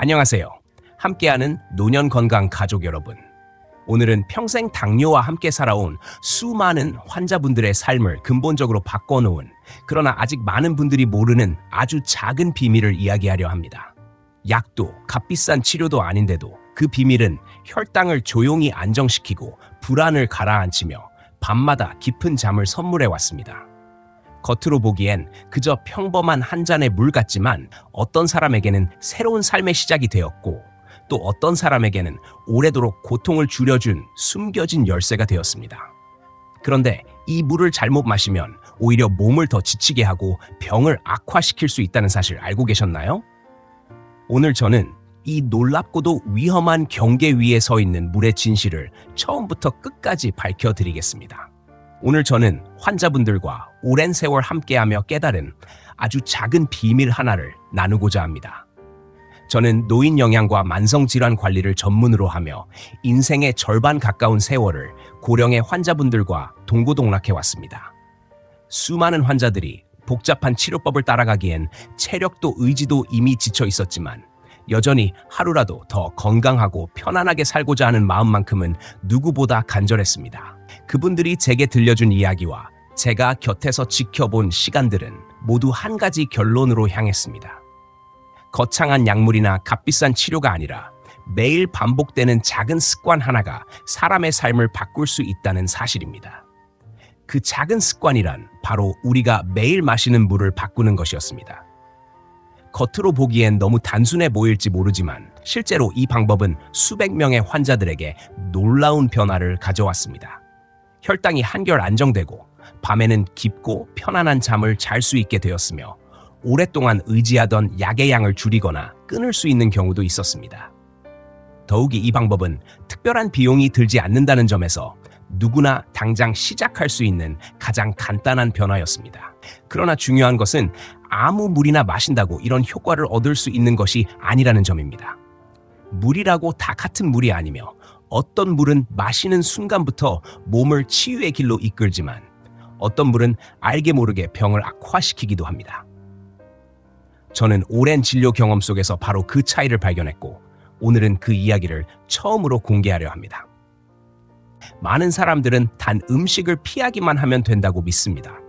안녕하세요. 함께하는 노년 건강 가족 여러분. 오늘은 평생 당뇨와 함께 살아온 수많은 환자분들의 삶을 근본적으로 바꿔놓은, 그러나 아직 많은 분들이 모르는 아주 작은 비밀을 이야기하려 합니다. 약도 값비싼 치료도 아닌데도 그 비밀은 혈당을 조용히 안정시키고 불안을 가라앉히며 밤마다 깊은 잠을 선물해 왔습니다. 겉으로 보기엔 그저 평범한 한 잔의 물 같지만 어떤 사람에게는 새로운 삶의 시작이 되었고, 또 어떤 사람에게는 오래도록 고통을 줄여준 숨겨진 열쇠가 되었습니다. 그런데 이 물을 잘못 마시면 오히려 몸을 더 지치게 하고 병을 악화시킬 수 있다는 사실 알고 계셨나요? 오늘 저는 이 놀랍고도 위험한 경계 위에 서 있는 물의 진실을 처음부터 끝까지 밝혀드리겠습니다. 오늘 저는 환자분들과 오랜 세월 함께하며 깨달은 아주 작은 비밀 하나를 나누고자 합니다. 저는 노인 영양과 만성질환 관리를 전문으로 하며 인생의 절반 가까운 세월을 고령의 환자분들과 동고동락해 왔습니다. 수많은 환자들이 복잡한 치료법을 따라가기엔 체력도 의지도 이미 지쳐 있었지만 여전히 하루라도 더 건강하고 편안하게 살고자 하는 마음만큼은 누구보다 간절했습니다. 그분들이 제게 들려준 이야기와 제가 곁에서 지켜본 시간들은 모두 한 가지 결론으로 향했습니다. 거창한 약물이나 값비싼 치료가 아니라 매일 반복되는 작은 습관 하나가 사람의 삶을 바꿀 수 있다는 사실입니다. 그 작은 습관이란 바로 우리가 매일 마시는 물을 바꾸는 것이었습니다. 겉으로 보기엔 너무 단순해 보일지 모르지만 실제로 이 방법은 수백 명의 환자들에게 놀라운 변화를 가져왔습니다. 혈당이 한결 안정되고 밤에는 깊고 편안한 잠을 잘 수 있게 되었으며 오랫동안 의지하던 약의 양을 줄이거나 끊을 수 있는 경우도 있었습니다. 더욱이 이 방법은 특별한 비용이 들지 않는다는 점에서 누구나 당장 시작할 수 있는 가장 간단한 변화였습니다. 그러나 중요한 것은 아무 물이나 마신다고 이런 효과를 얻을 수 있는 것이 아니라는 점입니다. 물이라고 다 같은 물이 아니며 어떤 물은 마시는 순간부터 몸을 치유의 길로 이끌지만 어떤 물은 알게 모르게 병을 악화시키기도 합니다. 저는 오랜 진료 경험 속에서 바로 그 차이를 발견했고 오늘은 그 이야기를 처음으로 공개하려 합니다. 많은 사람들은 단 음식을 피하기만 하면 된다고 믿습니다.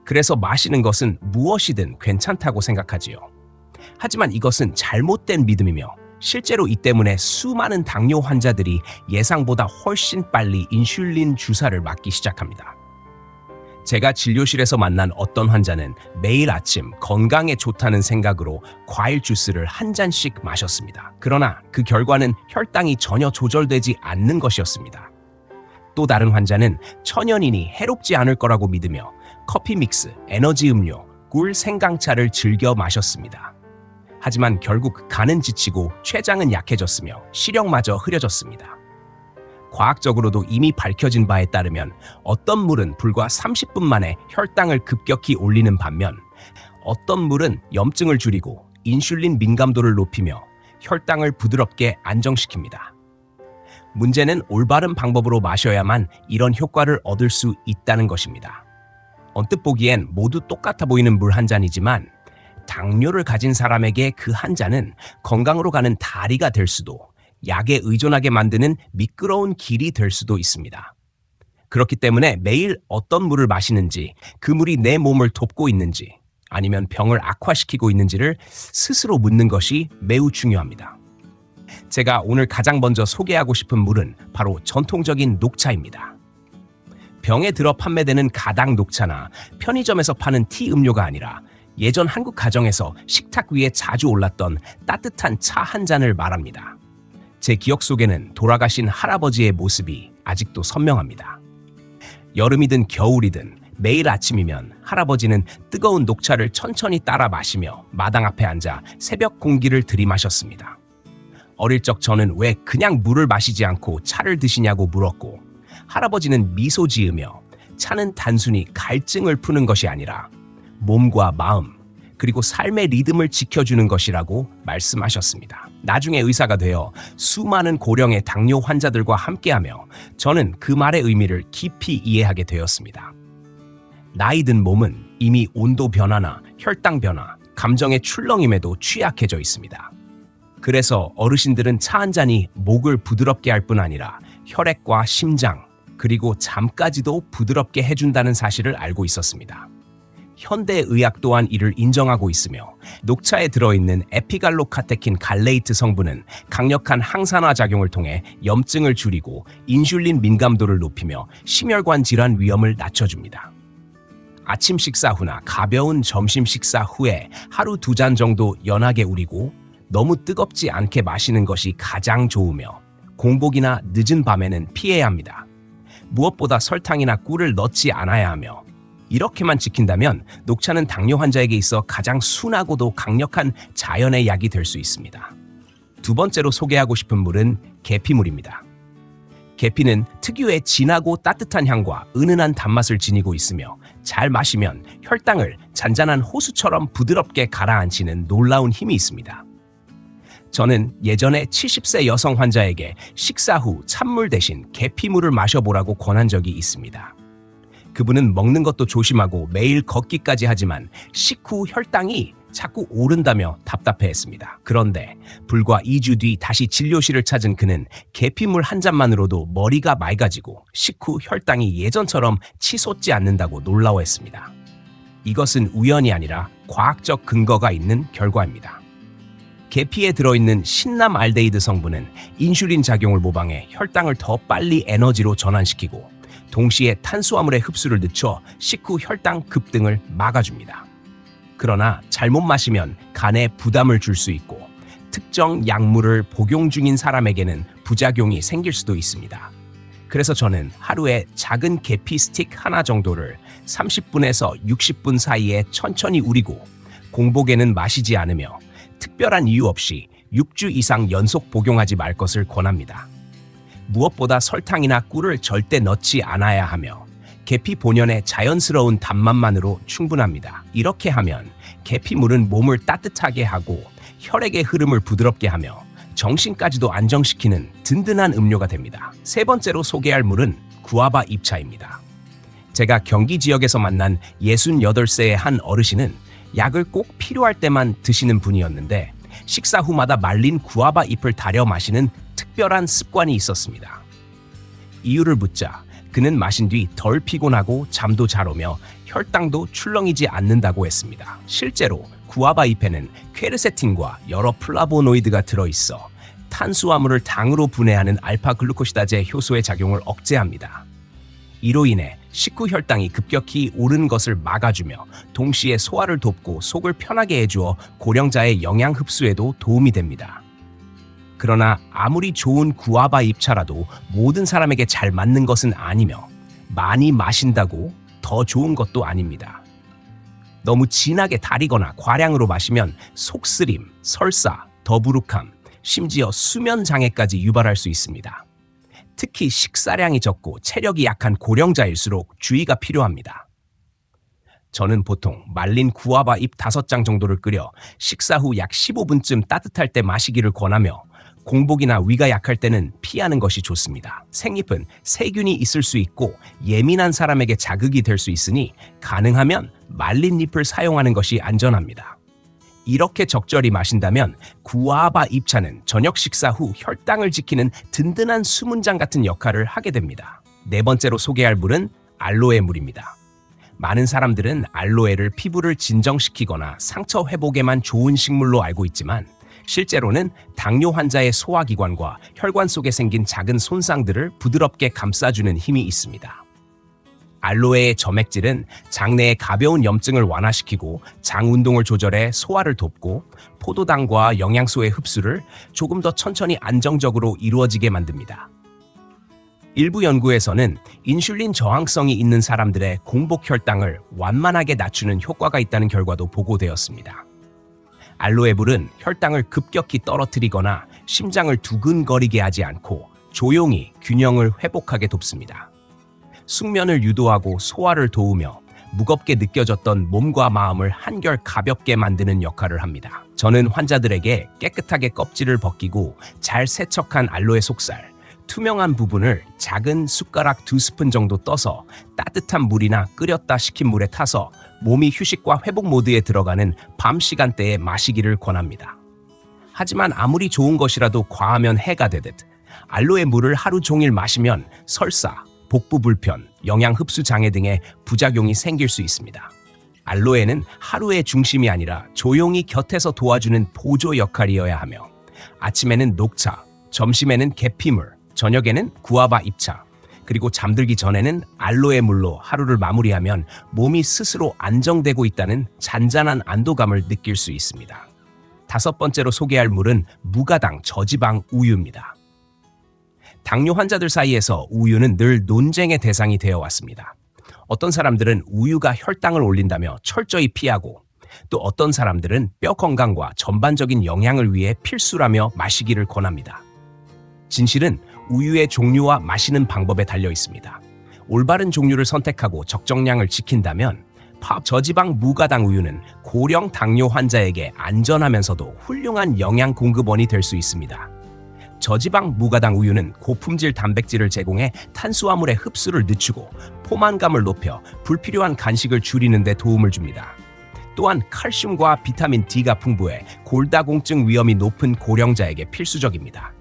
그래서 마시는 것은 무엇이든 괜찮다고 생각하지요. 하지만 이것은 잘못된 믿음이며 실제로 이 때문에 수많은 당뇨 환자들이 예상보다 훨씬 빨리 인슐린 주사를 맞기 시작합니다. 제가 진료실에서 만난 어떤 환자는 매일 아침 건강에 좋다는 생각으로 과일 주스를 한 잔씩 마셨습니다. 그러나 그 결과는 혈당이 전혀 조절되지 않는 것이었습니다. 또 다른 환자는 천연인이 해롭지 않을 거라고 믿으며 커피 믹스, 에너지 음료, 꿀, 생강차를 즐겨 마셨습니다. 하지만 결국 간은 지치고 췌장은 약해졌으며 시력마저 흐려졌습니다. 과학적으로도 이미 밝혀진 바에 따르면 어떤 물은 불과 30분 만에 혈당을 급격히 올리는 반면 어떤 물은 염증을 줄이고 인슐린 민감도를 높이며 혈당을 부드럽게 안정시킵니다. 문제는 올바른 방법으로 마셔야만 이런 효과를 얻을 수 있다는 것입니다. 언뜻 보기엔 모두 똑같아 보이는 물 한 잔이지만 당뇨를 가진 사람에게 그 한 잔은 건강으로 가는 다리가 될 수도, 약에 의존하게 만드는 미끄러운 길이 될 수도 있습니다. 그렇기 때문에 매일 어떤 물을 마시는지, 그 물이 내 몸을 돕고 있는지 아니면 병을 악화시키고 있는지를 스스로 묻는 것이 매우 중요합니다. 제가 오늘 가장 먼저 소개하고 싶은 물은 바로 전통적인 녹차입니다. 병에 들어 판매되는 가당 녹차나 편의점에서 파는 티 음료가 아니라 예전 한국 가정에서 식탁 위에 자주 올랐던 따뜻한 차 한 잔을 말합니다. 제 기억 속에는 돌아가신 할아버지의 모습이 아직도 선명합니다. 여름이든 겨울이든 매일 아침이면 할아버지는 뜨거운 녹차를 천천히 따라 마시며 마당 앞에 앉아 새벽 공기를 들이마셨습니다. 어릴 적 저는 왜 그냥 물을 마시지 않고 차를 드시냐고 물었고 할아버지는 미소 지으며 차는 단순히 갈증을 푸는 것이 아니라 몸과 마음 그리고 삶의 리듬을 지켜주는 것이라고 말씀하셨습니다. 나중에 의사가 되어 수많은 고령의 당뇨 환자들과 함께하며 저는 그 말의 의미를 깊이 이해하게 되었습니다. 나이 든 몸은 이미 온도 변화나 혈당 변화, 감정의 출렁임에도 취약해져 있습니다. 그래서 어르신들은 차 한 잔이 목을 부드럽게 할 뿐 아니라 혈액과 심장, 그리고 잠까지도 부드럽게 해준다는 사실을 알고 있었습니다. 현대의학 또한 이를 인정하고 있으며 녹차에 들어있는 에피갈로카테킨 갈레이트 성분은 강력한 항산화 작용을 통해 염증을 줄이고 인슐린 민감도를 높이며 심혈관 질환 위험을 낮춰줍니다. 아침 식사 후나 가벼운 점심 식사 후에 하루 2잔 정도 연하게 우리고 너무 뜨겁지 않게 마시는 것이 가장 좋으며 공복이나 늦은 밤에는 피해야 합니다. 무엇보다 설탕이나 꿀을 넣지 않아야 하며 이렇게만 지킨다면 녹차는 당뇨 환자에게 있어 가장 순하고도 강력한 자연의 약이 될 수 있습니다. 두 번째로 소개하고 싶은 물은 계피물입니다. 계피는 특유의 진하고 따뜻한 향과 은은한 단맛을 지니고 있으며 잘 마시면 혈당을 잔잔한 호수처럼 부드럽게 가라앉히는 놀라운 힘이 있습니다. 저는 예전에 70세 여성 환자에게 식사 후 찬물 대신 계피물을 마셔보라고 권한 적이 있습니다. 그분은 먹는 것도 조심하고 매일 걷기까지 하지만 식후 혈당이 자꾸 오른다며 답답해했습니다. 그런데 불과 2주 뒤 다시 진료실을 찾은 그는 계피물 한 잔만으로도 머리가 맑아지고 식후 혈당이 예전처럼 치솟지 않는다고 놀라워했습니다. 이것은 우연이 아니라 과학적 근거가 있는 결과입니다. 계피에 들어있는 신남알데히드 성분은 인슐린 작용을 모방해 혈당을 더 빨리 에너지로 전환시키고 동시에 탄수화물의 흡수를 늦춰 식후 혈당 급등을 막아줍니다. 그러나 잘못 마시면 간에 부담을 줄 수 있고 특정 약물을 복용 중인 사람에게는 부작용이 생길 수도 있습니다. 그래서 저는 하루에 작은 계피 스틱 하나 정도를 30분에서 60분 사이에 천천히 우리고 공복에는 마시지 않으며 특별한 이유 없이 6주 이상 연속 복용하지 말 것을 권합니다. 무엇보다 설탕이나 꿀을 절대 넣지 않아야 하며 계피 본연의 자연스러운 단맛만으로 충분합니다. 이렇게 하면 계피물은 몸을 따뜻하게 하고 혈액의 흐름을 부드럽게 하며 정신까지도 안정시키는 든든한 음료가 됩니다. 세 번째로 소개할 물은 구아바 잎차입니다. 제가 경기 지역에서 만난 68세의 한 어르신은 약을 꼭 필요할 때만 드시는 분이었는데 식사 후마다 말린 구아바 잎을 달여 마시는 특별한 습관이 있었습니다. 이유를 묻자 그는 마신 뒤 덜 피곤하고 잠도 잘 오며 혈당도 출렁이지 않는다고 했습니다. 실제로 구아바 잎에는 퀘르세틴과 여러 플라보노이드가 들어있어 탄수화물을 당으로 분해하는 알파글루코시다제 효소의 작용을 억제합니다. 이로 인해 식후 혈당이 급격히 오르는 것을 막아주며 동시에 소화를 돕고 속을 편하게 해주어 고령자의 영양 흡수에도 도움이 됩니다. 그러나 아무리 좋은 구아바 잎차라도 모든 사람에게 잘 맞는 것은 아니며 많이 마신다고 더 좋은 것도 아닙니다. 너무 진하게 달이거나 과량으로 마시면 속쓰림, 설사, 더부룩함, 심지어 수면 장애까지 유발할 수 있습니다. 특히 식사량이 적고 체력이 약한 고령자일수록 주의가 필요합니다. 저는 보통 말린 구아바 잎 5장 정도를 끓여 식사 후 약 15분쯤 따뜻할 때 마시기를 권하며 공복이나 위가 약할 때는 피하는 것이 좋습니다. 생잎은 세균이 있을 수 있고 예민한 사람에게 자극이 될 수 있으니 가능하면 말린 잎을 사용하는 것이 안전합니다. 이렇게 적절히 마신다면 구아바 잎차는 저녁 식사 후 혈당을 지키는 든든한 수문장 같은 역할을 하게 됩니다. 네 번째로 소개할 물은 알로에 물입니다. 많은 사람들은 알로에를 피부를 진정시키거나 상처 회복에만 좋은 식물로 알고 있지만 실제로는 당뇨 환자의 소화기관과 혈관 속에 생긴 작은 손상들을 부드럽게 감싸주는 힘이 있습니다. 알로에의 점액질은 장내의 가벼운 염증을 완화시키고 장 운동을 조절해 소화를 돕고 포도당과 영양소의 흡수를 조금 더 천천히 안정적으로 이루어지게 만듭니다. 일부 연구에서는 인슐린 저항성이 있는 사람들의 공복 혈당을 완만하게 낮추는 효과가 있다는 결과도 보고되었습니다. 알로에물은 혈당을 급격히 떨어뜨리거나 심장을 두근거리게 하지 않고 조용히 균형을 회복하게 돕습니다. 숙면을 유도하고 소화를 도우며 무겁게 느껴졌던 몸과 마음을 한결 가볍게 만드는 역할을 합니다. 저는 환자들에게 깨끗하게 껍질을 벗기고 잘 세척한 알로에 속살, 투명한 부분을 작은 숟가락 2스푼 정도 떠서 따뜻한 물이나 끓였다 식힌 물에 타서 몸이 휴식과 회복 모드에 들어가는 밤 시간대에 마시기를 권합니다. 하지만 아무리 좋은 것이라도 과하면 해가 되듯 알로에 물을 하루 종일 마시면 설사, 복부 불편, 영양 흡수 장애 등의 부작용이 생길 수 있습니다. 알로에는 하루의 중심이 아니라 조용히 곁에서 도와주는 보조 역할이어야 하며 아침에는 녹차, 점심에는 계피물, 저녁에는 구아바 잎차, 그리고 잠들기 전에는 알로에 물로 하루를 마무리하면 몸이 스스로 안정되고 있다는 잔잔한 안도감을 느낄 수 있습니다. 5번째로 소개할 물은 무가당 저지방 우유입니다. 당뇨 환자들 사이에서 우유는 늘 논쟁의 대상이 되어 왔습니다. 어떤 사람들은 우유가 혈당을 올린다며 철저히 피하고 또 어떤 사람들은 뼈 건강과 전반적인 영양을 위해 필수라며 마시기를 권합니다. 진실은 우유의 종류와 마시는 방법에 달려 있습니다. 올바른 종류를 선택하고 적정량을 지킨다면 저지방 무가당 우유는 고령 당뇨 환자에게 안전하면서도 훌륭한 영양 공급원이 될 수 있습니다. 저지방 무가당 우유는 고품질 단백질을 제공해 탄수화물의 흡수를 늦추고 포만감을 높여 불필요한 간식을 줄이는 데 도움을 줍니다. 또한 칼슘과 비타민 D가 풍부해 골다공증 위험이 높은 고령자에게 필수적입니다.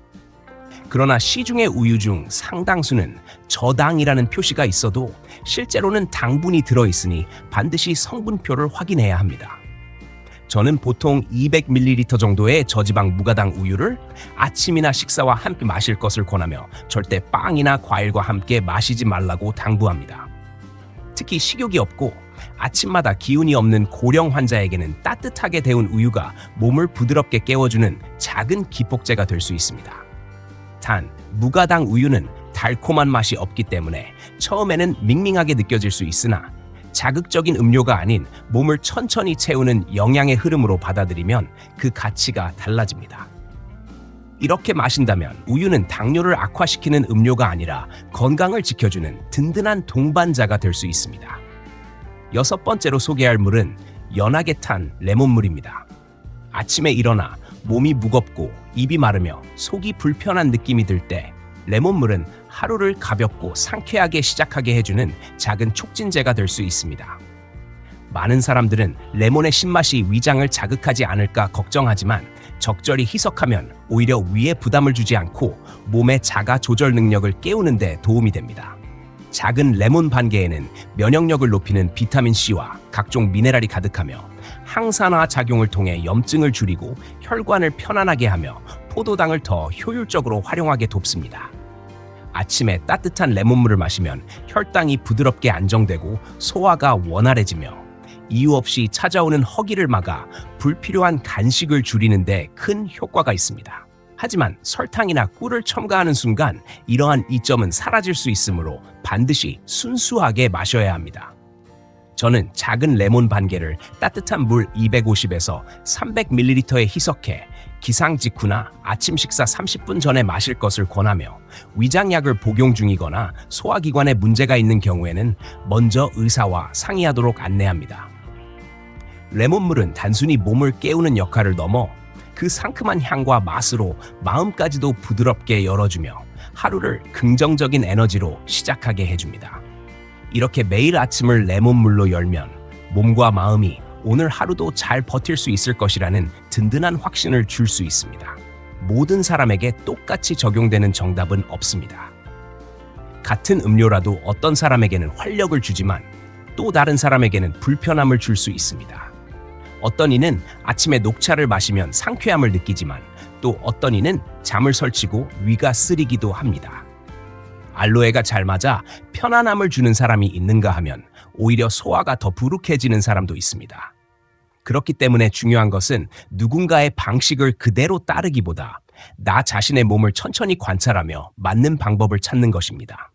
그러나 시중의 우유 중 상당수는 저당이라는 표시가 있어도 실제로는 당분이 들어있으니 반드시 성분표를 확인해야 합니다. 저는 보통 200ml 정도의 저지방 무가당 우유를 아침이나 식사와 함께 마실 것을 권하며 절대 빵이나 과일과 함께 마시지 말라고 당부합니다. 특히 식욕이 없고 아침마다 기운이 없는 고령 환자에게는 따뜻하게 데운 우유가 몸을 부드럽게 깨워주는 작은 기폭제가 될 수 있습니다. 단, 무가당 우유는 달콤한 맛이 없기 때문에 처음에는 밍밍하게 느껴질 수 있으나 자극적인 음료가 아닌 몸을 천천히 채우는 영양의 흐름으로 받아들이면 그 가치가 달라집니다. 이렇게 마신다면 우유는 당뇨를 악화시키는 음료가 아니라 건강을 지켜주는 든든한 동반자가 될 수 있습니다. 6번째로 소개할 물은 연하게 탄 레몬물입니다. 아침에 일어나 몸이 무겁고 입이 마르며 속이 불편한 느낌이 들 때 레몬물은 하루를 가볍고 상쾌하게 시작하게 해주는 작은 촉진제가 될 수 있습니다. 많은 사람들은 레몬의 신맛이 위장을 자극하지 않을까 걱정하지만 적절히 희석하면 오히려 위에 부담을 주지 않고 몸의 자가 조절 능력을 깨우는 데 도움이 됩니다. 작은 레몬 반 개에는 면역력을 높이는 비타민 C와 각종 미네랄이 가득하며 항산화 작용을 통해 염증을 줄이고 혈관을 편안하게 하며 포도당을 더 효율적으로 활용하게 돕습니다. 아침에 따뜻한 레몬물을 마시면 혈당이 부드럽게 안정되고 소화가 원활해지며 이유 없이 찾아오는 허기를 막아 불필요한 간식을 줄이는 데 큰 효과가 있습니다. 하지만 설탕이나 꿀을 첨가하는 순간 이러한 이점은 사라질 수 있으므로 반드시 순수하게 마셔야 합니다. 저는 작은 레몬 반 개를 따뜻한 물 250에서 300ml에 희석해 기상 직후나 아침 식사 30분 전에 마실 것을 권하며 위장약을 복용 중이거나 소화기관에 문제가 있는 경우에는 먼저 의사와 상의하도록 안내합니다. 레몬물은 단순히 몸을 깨우는 역할을 넘어 그 상큼한 향과 맛으로 마음까지도 부드럽게 열어주며 하루를 긍정적인 에너지로 시작하게 해줍니다. 이렇게 매일 아침을 레몬물로 열면 몸과 마음이 오늘 하루도 잘 버틸 수 있을 것이라는 든든한 확신을 줄 수 있습니다. 모든 사람에게 똑같이 적용되는 정답은 없습니다. 같은 음료라도 어떤 사람에게는 활력을 주지만 또 다른 사람에게는 불편함을 줄 수 있습니다. 어떤 이는 아침에 녹차를 마시면 상쾌함을 느끼지만 또 어떤 이는 잠을 설치고 위가 쓰리기도 합니다. 알로에가 잘 맞아 편안함을 주는 사람이 있는가 하면 오히려 소화가 더 부룩해지는 사람도 있습니다. 그렇기 때문에 중요한 것은 누군가의 방식을 그대로 따르기보다 나 자신의 몸을 천천히 관찰하며 맞는 방법을 찾는 것입니다.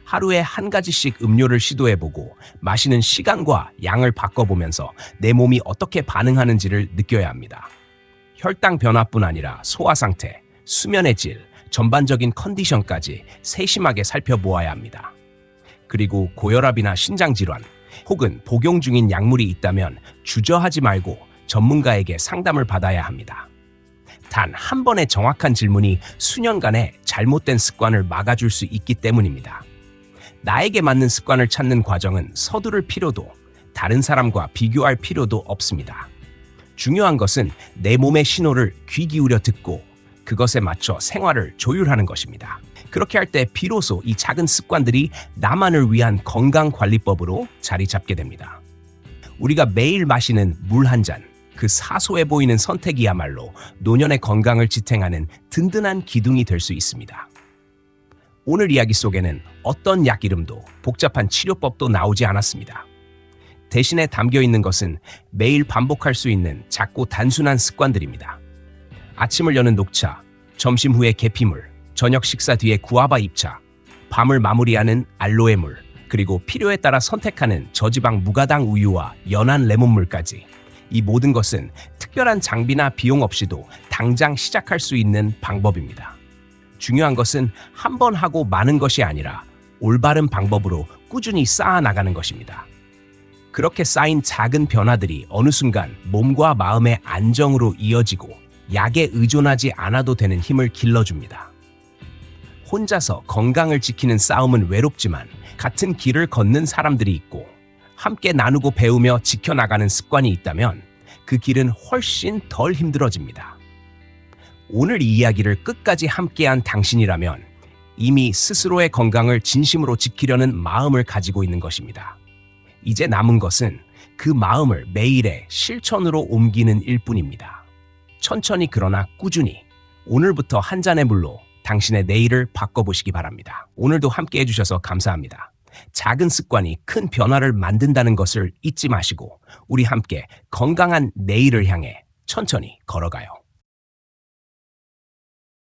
하루에 한 가지씩 음료를 시도해보고 마시는 시간과 양을 바꿔보면서 내 몸이 어떻게 반응하는지를 느껴야 합니다. 혈당 변화뿐 아니라 소화 상태, 수면의 질, 전반적인 컨디션까지 세심하게 살펴보아야 합니다. 그리고 고혈압이나 신장질환 혹은 복용 중인 약물이 있다면 주저하지 말고 전문가에게 상담을 받아야 합니다. 단 한 번의 정확한 질문이 수년간의 잘못된 습관을 막아줄 수 있기 때문입니다. 나에게 맞는 습관을 찾는 과정은 서두를 필요도 다른 사람과 비교할 필요도 없습니다. 중요한 것은 내 몸의 신호를 귀 기울여 듣고 그것에 맞춰 생활을 조율하는 것입니다. 그렇게 할 때 비로소 이 작은 습관들이 나만을 위한 건강관리법으로 자리 잡게 됩니다. 우리가 매일 마시는 물 한 잔, 그 사소해 보이는 선택이야말로 노년의 건강을 지탱하는 든든한 기둥이 될 수 있습니다. 오늘 이야기 속에는 어떤 약 이름도 복잡한 치료법도 나오지 않았습니다. 대신에 담겨 있는 것은 매일 반복할 수 있는 작고 단순한 습관들입니다. 아침을 여는 녹차, 점심 후에 계피물, 저녁 식사 뒤에 구아바 잎차, 밤을 마무리하는 알로에물, 그리고 필요에 따라 선택하는 저지방 무가당 우유와 연한 레몬물까지. 이 모든 것은 특별한 장비나 비용 없이도 당장 시작할 수 있는 방법입니다. 중요한 것은 한 번 하고 마는 것이 아니라 올바른 방법으로 꾸준히 쌓아 나가는 것입니다. 그렇게 쌓인 작은 변화들이 어느 순간 몸과 마음의 안정으로 이어지고 약에 의존하지 않아도 되는 힘을 길러줍니다. 혼자서 건강을 지키는 싸움은 외롭지만 같은 길을 걷는 사람들이 있고 함께 나누고 배우며 지켜나가는 습관이 있다면 그 길은 훨씬 덜 힘들어집니다. 오늘 이 이야기를 끝까지 함께한 당신이라면 이미 스스로의 건강을 진심으로 지키려는 마음을 가지고 있는 것입니다. 이제 남은 것은 그 마음을 매일의 실천으로 옮기는 일뿐입니다. 천천히 그러나 꾸준히 오늘부터 한 잔의 물로 당신의 내일을 바꿔보시기 바랍니다. 오늘도 함께 해주셔서 감사합니다. 작은 습관이 큰 변화를 만든다는 것을 잊지 마시고 우리 함께 건강한 내일을 향해 천천히 걸어가요.